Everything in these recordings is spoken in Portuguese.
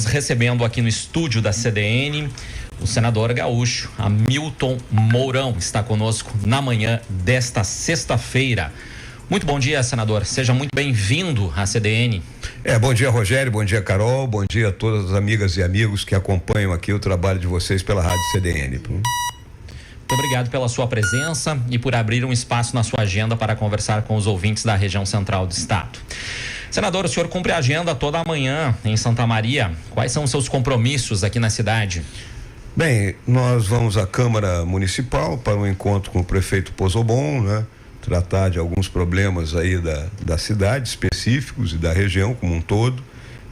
Recebendo aqui no estúdio da CDN o senador gaúcho Hamilton Mourão está conosco na manhã desta sexta-feira. Muito bom dia, senador. Seja muito bem-vindo à CDN. Bom dia, Rogério. Bom dia, Carol. Bom dia a todas as amigas e amigos que acompanham aqui o trabalho de vocês pela Rádio CDN. Muito obrigado pela sua presença e por abrir um espaço na sua agenda para conversar com os ouvintes da região central do estado. Senador, o senhor cumpre a agenda toda a manhã em Santa Maria. Quais são os seus compromissos aqui na cidade? Bem, nós vamos à Câmara Municipal para um encontro com o prefeito Pozobon, né? Tratar de alguns problemas aí da cidade, específicos e da região como um todo.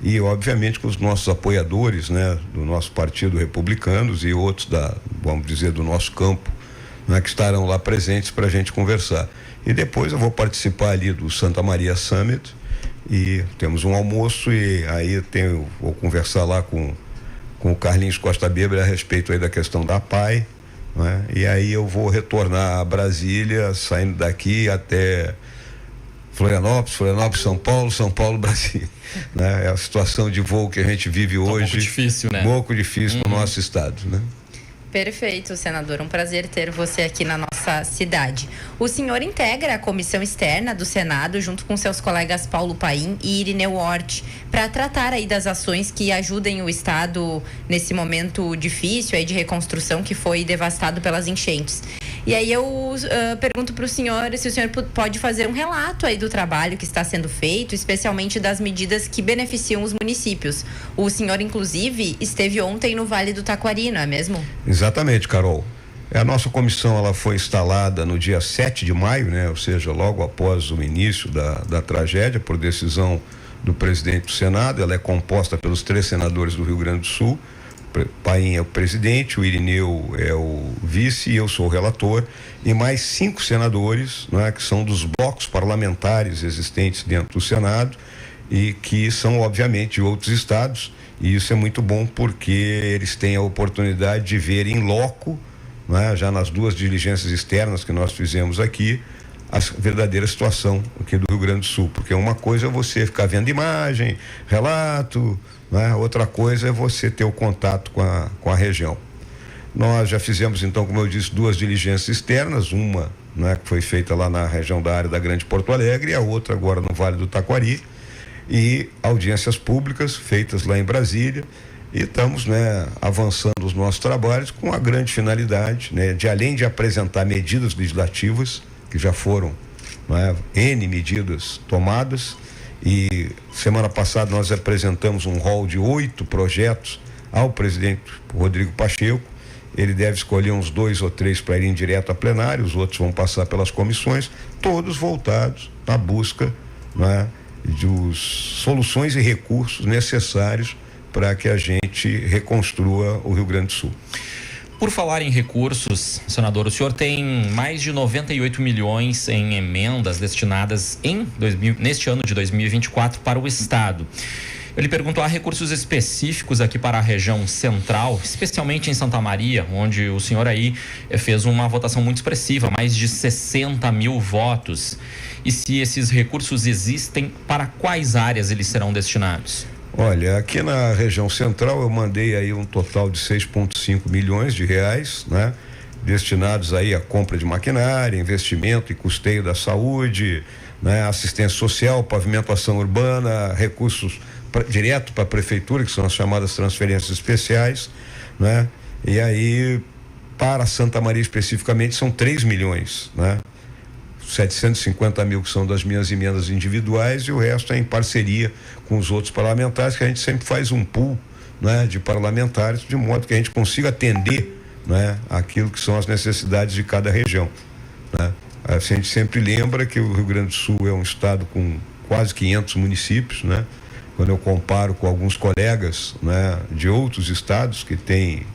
E, obviamente, com os nossos apoiadores, né? Do nosso Partido Republicanos e outros vamos dizer, do nosso campo, né? Que estarão lá presentes para a gente conversar. E depois eu vou participar ali do Santa Maria Summit. E temos um almoço e aí vou conversar lá com o Carlinhos Costa Weber a respeito aí da questão da PAI, né? E aí eu vou retornar a Brasília, saindo daqui até Florianópolis, São Paulo, Brasília, né? É a situação de voo que a gente vive hoje. Um pouco difícil, né? Pouco difícil no nosso estado, né? Perfeito, senador. Um prazer ter você aqui na nossa cidade. O senhor integra a comissão externa do Senado junto com seus colegas Paulo Paim e Irineu Hort para tratar aí das ações que ajudem o estado nesse momento difícil aí de reconstrução que foi devastado pelas enchentes. E aí eu pergunto para o senhor se o senhor pode fazer um relato aí do trabalho que está sendo feito, especialmente das medidas que beneficiam os municípios. O senhor, inclusive, esteve ontem no Vale do Taquari, não é mesmo? Exatamente, Carol. A nossa comissão ela foi instalada no dia 7 de maio, né? Ou seja, logo após o início da tragédia, por decisão do presidente do Senado. Ela é composta pelos 3 senadores do Rio Grande do Sul. Paim é o presidente, o Irineu é o vice e eu sou o relator, e mais 5 senadores, né, que são dos blocos parlamentares existentes dentro do Senado e que são obviamente de outros estados, e isso é muito bom porque eles têm a oportunidade de ver em loco, né, já nas 2 diligências externas que nós fizemos aqui, a verdadeira situação aqui do Rio Grande do Sul, porque uma coisa é você ficar vendo imagem, relato, né? Outra coisa é você ter o contato com a região. Nós já fizemos então, como eu disse, 2 diligências externas, uma, né, que foi feita lá na região da área da Grande Porto Alegre e a outra agora no Vale do Taquari, e audiências públicas feitas lá em Brasília, e estamos, né, avançando os nossos trabalhos com a grande finalidade, né, de além de apresentar medidas legislativas que já foram, né, N medidas tomadas. E semana passada nós apresentamos um rol de 8 projetos ao presidente Rodrigo Pacheco. Ele deve escolher uns 2 ou 3 para irem direto a plenário, os outros vão passar pelas comissões, todos voltados na busca, né, de soluções e recursos necessários para que a gente reconstrua o Rio Grande do Sul. Por falar em recursos, senador, o senhor tem mais de 98 milhões em emendas destinadas neste ano de 2024 para o estado. Eu lhe pergunto, há recursos específicos aqui para a região central, especialmente em Santa Maria, onde o senhor aí fez uma votação muito expressiva, mais de 60 mil votos. E se esses recursos existem, para quais áreas eles serão destinados? Olha, aqui na região central eu mandei aí um total de 6,5 milhões de reais, né? Destinados aí à compra de maquinária, investimento e custeio da saúde, né? Assistência social, pavimentação urbana, recursos direto para a prefeitura, que são as chamadas transferências especiais, né? E aí, para Santa Maria especificamente, são 3 milhões, né? 750 mil que são das minhas emendas individuais e o resto é em parceria com os outros parlamentares, que a gente sempre faz um pool, né, de parlamentares, de modo que a gente consiga atender, né, aquilo que são as necessidades de cada região, né? A gente sempre lembra que o Rio Grande do Sul é um estado com quase 500 municípios, né? Quando eu comparo com alguns colegas, né, de outros estados que têm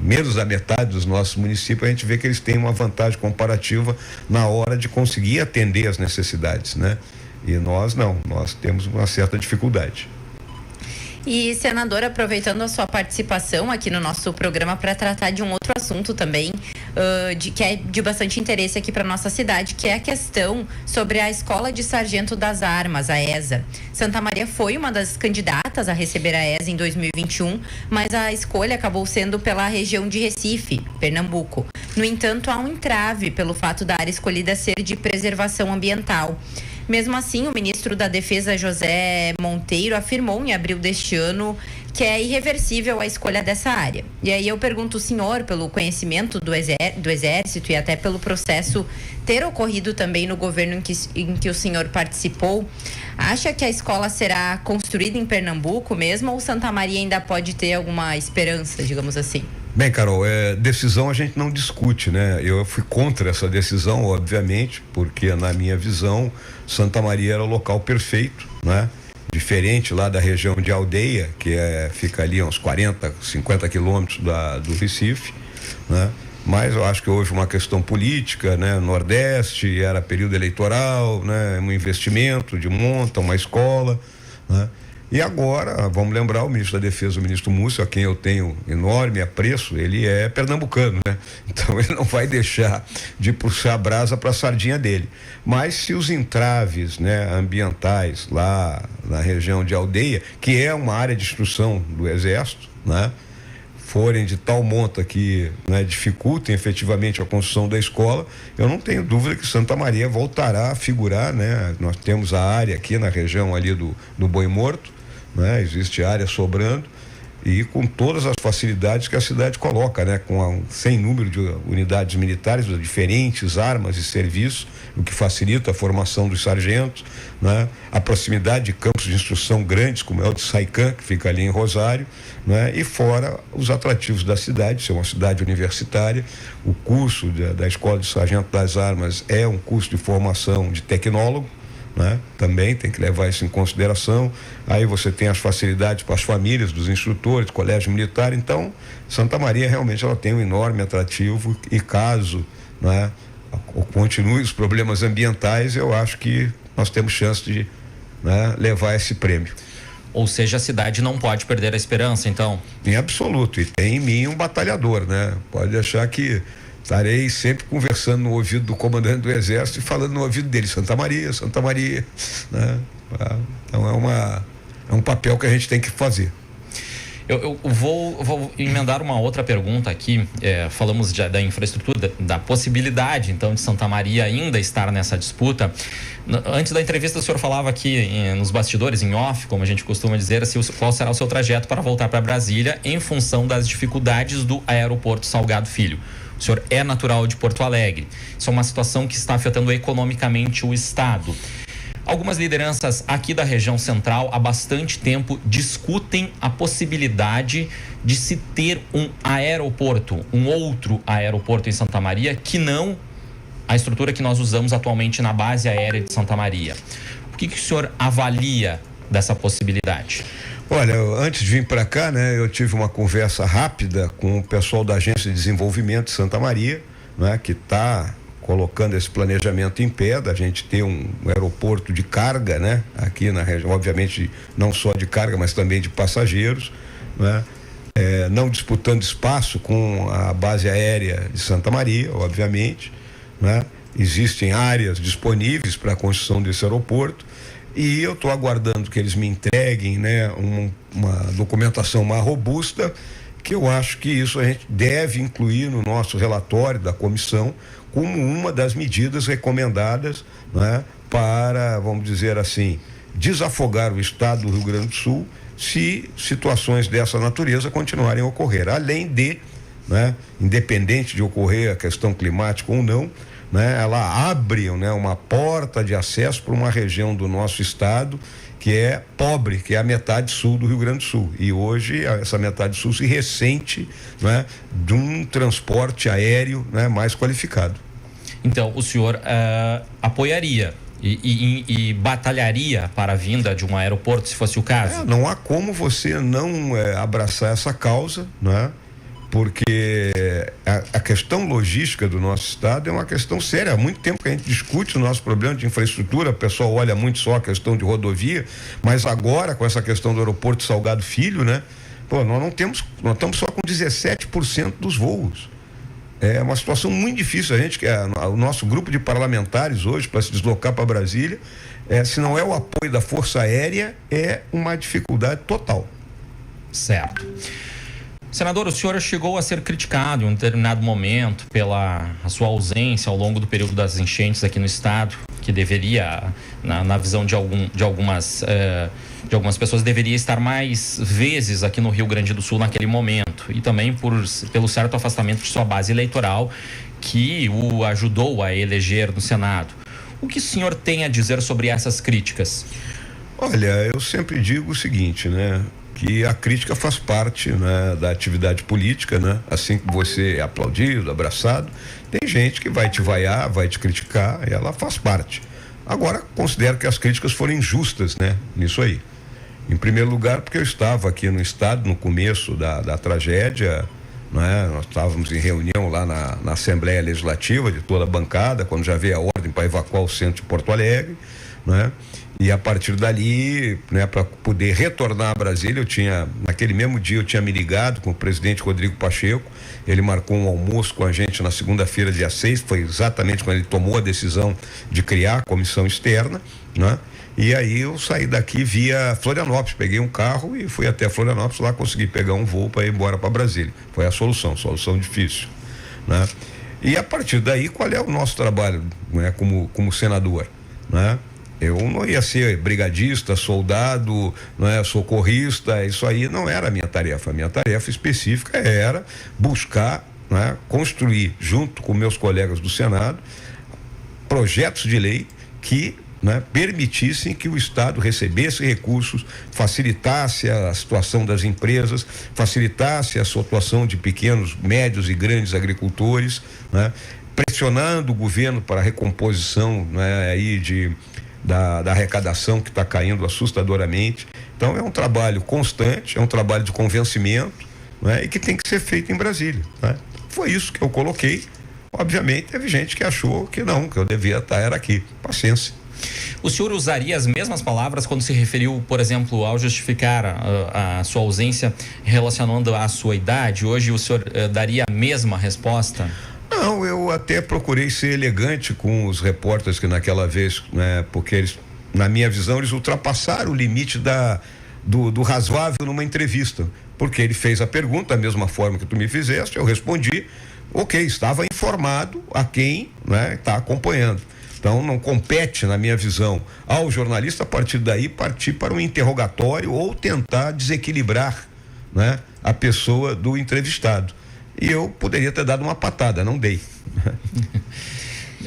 menos da metade dos nossos municípios, a gente vê que eles têm uma vantagem comparativa na hora de conseguir atender as necessidades, né? E nós não, nós temos uma certa dificuldade. E, senadora, aproveitando a sua participação aqui no nosso programa para tratar de um outro assunto também, que é de bastante interesse aqui para nossa cidade, que é a questão sobre a Escola de Sargento das Armas, a ESA. Santa Maria foi uma das candidatas a receber a ESA em 2021, mas a escolha acabou sendo pela região de Recife, Pernambuco. No entanto, há um entrave pelo fato da área escolhida ser de preservação ambiental. Mesmo assim, o ministro da Defesa, José Monteiro, afirmou em abril deste ano que é irreversível a escolha dessa área. E aí eu pergunto ao senhor, pelo conhecimento do Exército e até pelo processo ter ocorrido também no governo em que o senhor participou, acha que a escola será construída em Pernambuco mesmo ou Santa Maria ainda pode ter alguma esperança, digamos assim? Bem, Carol, decisão a gente não discute, né? Eu fui contra essa decisão, obviamente, porque na minha visão, Santa Maria era o local perfeito, né? Diferente lá da região de Aldeia, que fica ali a uns 40, 50 quilômetros do Recife, né? Mas eu acho que houve uma questão política, né? Nordeste, era período eleitoral, né? Um investimento de monta uma escola, né? E agora, vamos lembrar, o ministro da Defesa, o ministro Múcio, a quem eu tenho enorme apreço, ele é pernambucano, né? Então ele não vai deixar de puxar a brasa para a sardinha dele. Mas se os entraves, né, ambientais lá na região de Aldeia, que é uma área de instrução do Exército, né, forem de tal monta que, né, dificultem efetivamente a construção da escola, eu não tenho dúvida que Santa Maria voltará a figurar, né? Nós temos a área aqui na região ali do Boi Morto, né? Existe área sobrando e com todas as facilidades que a cidade coloca, né? Sem número de unidades militares, de diferentes armas e serviços, o que facilita a formação dos sargentos, né? A proximidade de campos de instrução grandes, como é o de Saican, que fica ali em Rosário, né? E fora os atrativos da cidade, ser uma cidade universitária, o curso da Escola de Sargento das Armas é um curso de formação de tecnólogo, né? Também tem que levar isso em consideração. Aí você tem as facilidades para as famílias dos instrutores, colégio militar. Então, Santa Maria realmente ela tem um enorme atrativo e caso, né, continue os problemas ambientais, eu acho que nós temos chance de, né, levar esse prêmio. Ou seja, a cidade não pode perder a esperança, então? Em absoluto. E tem em mim um batalhador, né? Pode achar que estarei sempre conversando no ouvido do comandante do Exército e falando no ouvido dele, Santa Maria, né? Então é um papel que a gente tem que fazer. Eu vou emendar uma outra pergunta aqui. Falamos da infraestrutura, da possibilidade, então, de Santa Maria ainda estar nessa disputa. Antes da entrevista, o senhor falava aqui nos bastidores, em off, como a gente costuma dizer, qual será o seu trajeto para voltar para Brasília em função das dificuldades do aeroporto Salgado Filho. O senhor é natural de Porto Alegre. Isso é uma situação que está afetando economicamente o estado. Algumas lideranças aqui da região central há bastante tempo discutem a possibilidade de se ter um aeroporto, um outro aeroporto em Santa Maria, que não a estrutura que nós usamos atualmente na base aérea de Santa Maria. O que o senhor avalia dessa possibilidade? Olha, antes de vir para cá, né, eu tive uma conversa rápida com o pessoal da Agência de Desenvolvimento de Santa Maria, né, que está colocando esse planejamento em pé, da gente ter um aeroporto de carga, né, aqui na região, obviamente não só de carga, mas também de passageiros, né, não disputando espaço com a base aérea de Santa Maria, obviamente, né, existem áreas disponíveis para a construção desse aeroporto. E eu estou aguardando que eles me entreguem, né, uma documentação mais robusta, que eu acho que isso a gente deve incluir no nosso relatório da comissão como uma das medidas recomendadas, né, para, vamos dizer assim, desafogar o estado do Rio Grande do Sul se situações dessa natureza continuarem a ocorrer. Além de, né, independente de ocorrer a questão climática ou não, né, ela abre, né, uma porta de acesso para uma região do nosso estado que é pobre, que é a metade sul do Rio Grande do Sul. E hoje essa metade sul se ressente, né, de um transporte aéreo, né, mais qualificado. Então, o senhor apoiaria e batalharia para a vinda de um aeroporto, se fosse o caso? Não há como você não abraçar essa causa, né? porque a questão logística do nosso estado é uma questão séria. Há muito tempo que a gente discute o nosso problema de infraestrutura, o pessoal olha muito só a questão de rodovia, mas agora com essa questão do aeroporto Salgado Filho, né? Pô, nós estamos só com 17% dos voos. É uma situação muito difícil. O nosso grupo de parlamentares hoje, para se deslocar para Brasília, se não é o apoio da Força Aérea, é uma dificuldade total. Certo. Senador, o senhor chegou a ser criticado em um determinado momento pela sua ausência ao longo do período das enchentes aqui no estado, que deveria, na visão de algumas pessoas, deveria estar mais vezes aqui no Rio Grande do Sul naquele momento, e também pelo certo afastamento de sua base eleitoral, que o ajudou a eleger no Senado. O que o senhor tem a dizer sobre essas críticas? Olha, eu sempre digo o seguinte, né? Que a crítica faz parte, né, da atividade política, né? Assim que você é aplaudido, abraçado, tem gente que vai te vaiar, vai te criticar, e ela faz parte. Agora, considero que as críticas foram injustas, né? Nisso aí. Em primeiro lugar, porque eu estava aqui no estado no começo da tragédia, né? Nós estávamos em reunião lá na Assembleia Legislativa de toda a bancada, quando já veio a ordem para evacuar o centro de Porto Alegre, né? E a partir dali, né, para poder retornar a Brasília, naquele mesmo dia eu tinha me ligado com o presidente Rodrigo Pacheco. Ele marcou um almoço com a gente na segunda-feira, dia 6, foi exatamente quando ele tomou a decisão de criar a comissão externa, né? E aí eu saí daqui via Florianópolis, peguei um carro e fui até Florianópolis, lá consegui pegar um voo para ir embora para Brasília. Foi a solução difícil, né? E a partir daí, qual é o nosso trabalho, né, como senador, né? Eu não ia ser brigadista, soldado, não é, socorrista, isso aí não era a minha tarefa. A minha tarefa específica era buscar, né, construir, junto com meus colegas do Senado, projetos de lei que, né, permitissem que o Estado recebesse recursos, facilitasse a situação das empresas, facilitasse a situação de pequenos, médios e grandes agricultores, né, pressionando o governo para a recomposição, né, aí da arrecadação que está caindo assustadoramente. Então é um trabalho constante, é um trabalho de convencimento, né, e que tem que ser feito em Brasília, né? Foi isso que eu coloquei. Obviamente teve gente que achou que não, que eu devia estar aqui. Paciência. O senhor usaria as mesmas palavras quando se referiu, por exemplo, ao justificar a sua ausência relacionando à sua idade? Hoje o senhor daria a mesma resposta? Não, eu até procurei ser elegante com os repórteres que naquela vez, né, porque eles, na minha visão, eles ultrapassaram o limite do razoável numa entrevista, porque ele fez a pergunta da mesma forma que tu me fizeste, eu respondi, ok, estava informado a quem, né, está acompanhando. Então não compete, na minha visão, ao jornalista a partir daí partir para um interrogatório ou tentar desequilibrar, né, a pessoa do entrevistado. E eu poderia ter dado uma patada, não dei.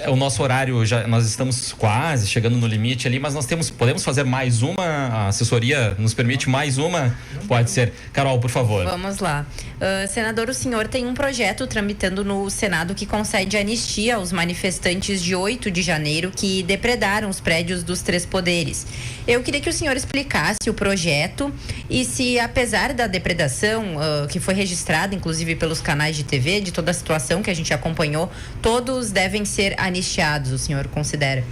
O nosso horário, nós estamos quase chegando no limite ali, mas podemos fazer mais uma? A assessoria nos permite mais uma? Pode ser. Carol, por favor. Vamos lá. Senador, o senhor tem um projeto tramitando no Senado que concede anistia aos manifestantes de 8 de janeiro que depredaram os prédios dos 3 poderes. Eu queria que o senhor explicasse o projeto e se, apesar da depredação que foi registrada, inclusive pelos canais de TV, de toda a situação que a gente acompanhou, todos devem ser anistiados, o senhor considera?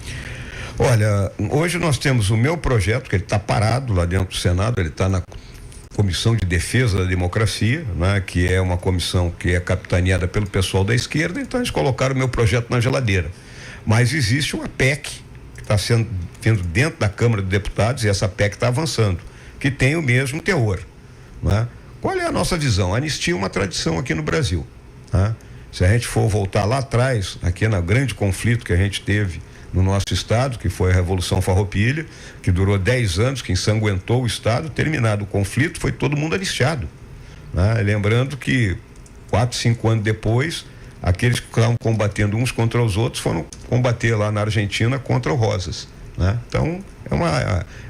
Olha, hoje nós temos o meu projeto, que ele está parado lá dentro do Senado, ele está na Comissão de Defesa da Democracia, né, que é uma comissão que é capitaneada pelo pessoal da esquerda, então eles colocaram o meu projeto na geladeira. Mas existe uma PEC que está sendo vindo dentro da Câmara dos Deputados, e essa PEC está avançando, que tem o mesmo teor, né? Qual é a nossa visão? A anistia é uma tradição aqui no Brasil, né? Se a gente for voltar lá atrás, aqui no grande conflito que a gente teve no nosso estado, que foi a Revolução Farroupilha, que durou 10 anos, que ensanguentou o estado, terminado o conflito, foi todo mundo anistiado, né? Lembrando que 4, 5 anos depois, aqueles que estavam combatendo uns contra os outros foram combater lá na Argentina contra o Rosas, né? Então é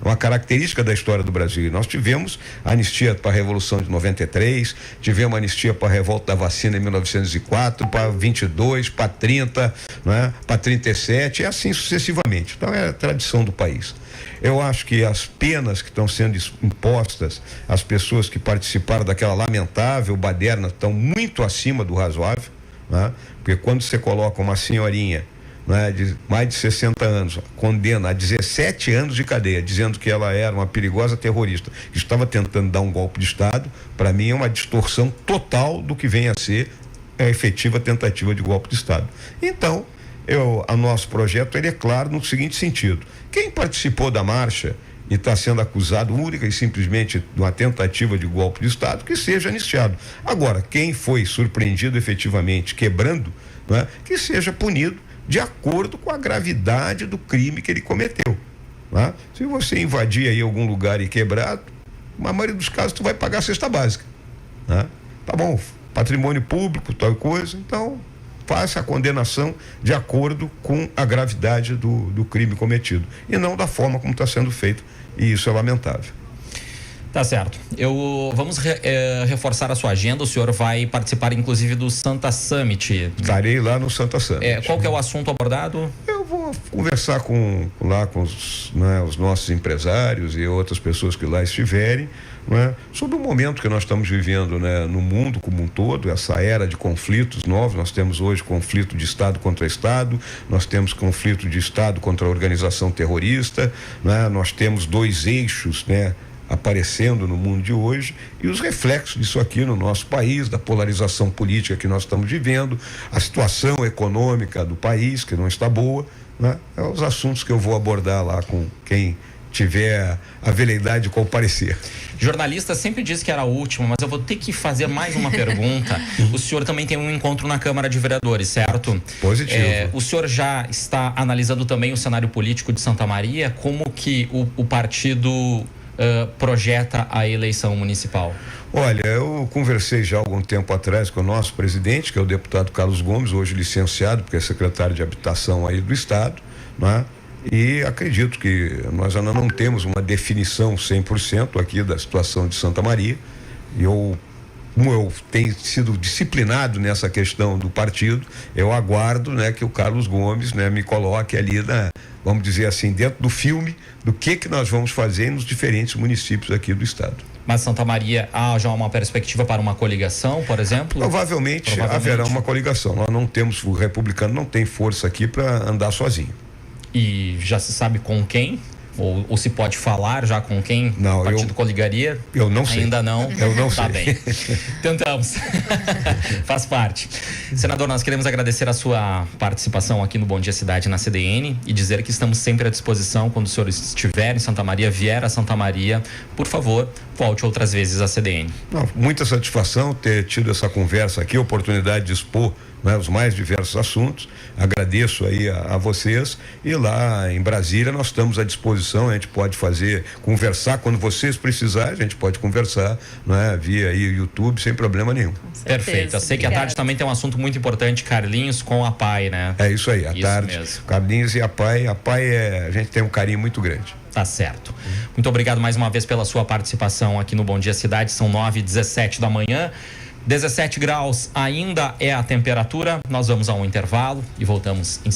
uma característica da história do Brasil. Nós tivemos anistia para a Revolução de 93, tivemos anistia para a revolta da vacina em 1904, para 22, para 30, né, para 37 e assim sucessivamente. Então é a tradição do país. Eu acho que as penas que estão sendo impostas às pessoas que participaram daquela lamentável baderna estão muito acima do razoável, né? Porque quando você coloca uma senhorinha, né, de mais de 60 anos, condena a 17 anos de cadeia, dizendo que ela era uma perigosa terrorista, que estava tentando dar um golpe de Estado, para mim é uma distorção total do que vem a ser a efetiva tentativa de golpe de Estado. Então, o nosso projeto ele é claro no seguinte sentido: quem participou da marcha e está sendo acusado única e simplesmente de uma tentativa de golpe de Estado, que seja anistiado. Agora, quem foi surpreendido efetivamente quebrando, né, que seja punido de acordo com a gravidade do crime que ele cometeu, né? Se você invadir aí algum lugar e quebrar, na maioria dos casos tu vai pagar a cesta básica, né? Tá bom, patrimônio público, tal coisa, então faça a condenação de acordo com a gravidade do crime cometido e não da forma como está sendo feito, e isso é lamentável. Tá certo. Vamos reforçar a sua agenda. O senhor vai participar inclusive do Santa Summit. Estarei lá no Santa Summit. Qual que é o assunto abordado? Eu vou conversar com os nossos empresários e outras pessoas que lá estiverem, né, sobre o momento que nós estamos vivendo, né, no mundo como um todo, essa era de conflitos novos. Nós temos hoje conflito de Estado contra Estado, nós temos conflito de Estado contra a organização terrorista, né, nós temos dois eixos, né, aparecendo no mundo de hoje, e os reflexos disso aqui no nosso país, da polarização política que nós estamos vivendo, a situação econômica do país que não está boa, né? É os assuntos que eu vou abordar lá com quem tiver a veleidade de comparecer. Jornalista sempre diz que era a última, mas eu vou ter que fazer mais uma pergunta. O senhor também tem um encontro na Câmara de Vereadores, certo? Positivo. O senhor já está analisando também o cenário político de Santa Maria? Como que o partido projeta a eleição municipal? Olha, eu conversei já há algum tempo atrás com o nosso presidente, que é o deputado Carlos Gomes, hoje licenciado, porque é secretário de Habitação aí do Estado, né? E acredito que nós ainda não temos uma definição 100% aqui da situação de Santa Maria. E como eu tenho sido disciplinado nessa questão do partido, eu aguardo, né, que o Carlos Gomes, né, me coloque ali vamos dizer assim, dentro do filme do que nós vamos fazer nos diferentes municípios aqui do estado. Mas Santa Maria há já uma perspectiva para uma coligação, por exemplo? Provavelmente haverá uma coligação. Nós não temos, o republicano não tem força aqui para andar sozinho. E já se sabe com quem? Ou se pode falar já com quem não, o partido coligaria? Eu não sei. Ainda não? Eu não sei. Tá bem. Tentamos. Faz parte. Senador, nós queremos agradecer a sua participação aqui no Bom Dia Cidade na CDN e dizer que estamos sempre à disposição quando o senhor estiver em Santa Maria, vier a Santa Maria, por favor, volte outras vezes à CDN. Não, muita satisfação ter tido essa conversa aqui, a oportunidade de expor, né, os mais diversos assuntos. Agradeço aí a vocês, e lá em Brasília nós estamos à disposição. A gente pode conversar quando vocês precisarem, a gente pode conversar, né, via aí YouTube sem problema nenhum. Perfeito. Eu sei que à tarde também tem um assunto muito importante, Carlinhos com a PAI, né? É isso aí, à tarde, mesmo. Carlinhos e a PAI. A PAI a gente tem um carinho muito grande. Tá certo. Muito obrigado mais uma vez pela sua participação aqui no Bom Dia Cidade. São 9h17 da manhã. 17 graus ainda é a temperatura. Nós vamos a um intervalo e voltamos em